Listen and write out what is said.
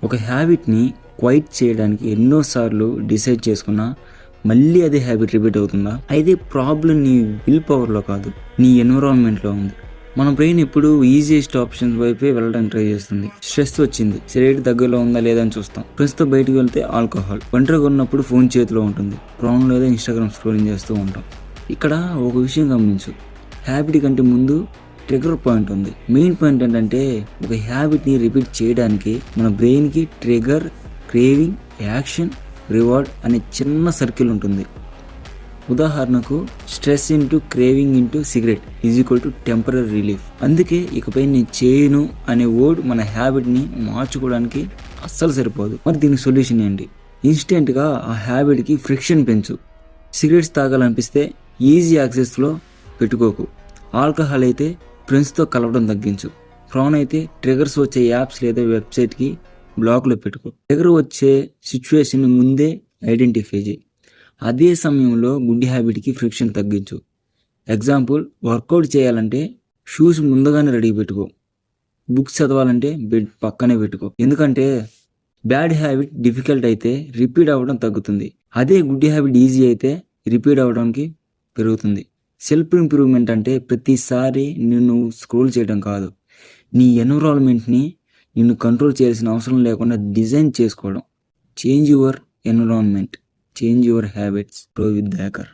ఒక హ్యాబిట్ని క్వైట్ చేయడానికి ఎన్నోసార్లు డిసైడ్ చేసుకున్నా మళ్ళీ అదే హ్యాబిట్ రిపీట్ అవుతుందా? అయితే ప్రాబ్లం నీ విల్ పవర్లో కాదు, నీ ఎన్విరాన్మెంట్లో ఉంది. మన బ్రెయిన్ ఎప్పుడు ఈజియెస్ట్ ఆప్షన్స్ వైపే వెళ్ళడానికి ట్రై చేస్తుంది. స్ట్రెస్ వచ్చింది, సిగరెట్ దగ్గరలో ఉందా లేదా అని చూస్తాం. ఫ్రెండ్స్తో బయటకు వెళ్తే ఆల్కహాల్, ఒంటరిగా ఉన్నప్పుడు ఫోన్ చేతిలో ఉంటుంది, ప్రాబ్లం లేదా ఇన్స్టాగ్రామ్ స్క్రోలింగ్ చేస్తూ ఉంటాం. ఇక్కడ ఒక విషయం గమనించు, హ్యాబిట్ కంటే ముందు ట్రిగర్ పాయింట్ ఉంది. మెయిన్ పాయింట్ ఏంటంటే ఒక హ్యాబిట్ని రిపీట్ చేయడానికి మన బ్రెయిన్కి ట్రిగర్, క్రేవింగ్, యాక్షన్, రివార్డ్ అనే చిన్న సర్కిల్ ఉంటుంది. ఉదాహరణకు stress into craving into cigarette is equal to temporary relief. అందుకే ఇకపై నేను చేయను అనే వర్డ్ మన హ్యాబిట్ని మార్చుకోవడానికి అస్సలు సరిపోదు. మరి దీనికి సొల్యూషన్ ఏంటి? ఇన్స్టెంట్గా ఆ హ్యాబిట్కి ఫ్రిక్షన్ పెంచు. సిగరెట్స్ తాగాలనిపిస్తే ఈజీ యాక్సెస్లో పెట్టుకోకు. ఆల్కహాల్ అయితే ఫ్రెండ్స్తో కలవడం తగ్గించు. ప్రాన్ అయితే ట్రిగర్స్ వచ్చే యాప్స్ లేదా వెబ్సైట్కి బ్లాక్లో పెట్టుకో. ట్రిగర్ వచ్చే సిచ్యువేషన్ ముందే ఐడెంటిఫై చేయి. అదే సమయంలో గుడ్ హ్యాబిట్కి ఫ్రిక్షన్ తగ్గించు. ఎగ్జాంపుల్, వర్కౌట్ చేయాలంటే షూస్ ముందుగానే రెడీ పెట్టుకో. బుక్స్ చదవాలంటే బెడ్ పక్కనే పెట్టుకో. ఎందుకంటే బ్యాడ్ హ్యాబిట్ డిఫికల్ట్ అయితే రిపీట్ అవ్వడం తగ్గుతుంది. అదే గుడ్ హ్యాబిట్ ఈజీ అయితే రిపీట్ అవ్వడానికి పెరుగుతుంది. సెల్ఫ్ ఇంప్రూవ్మెంట్ అంటే ప్రతిసారి నిన్ను స్క్రోల్ చేయడం కాదు, నీ ఎన్విరాన్మెంట్ని నిన్ను కంట్రోల్ చేయాల్సిన అవసరం లేకుండా డిజైన్ చేసుకోవడం. Change your environment, change your habits. Pro with Dayakar.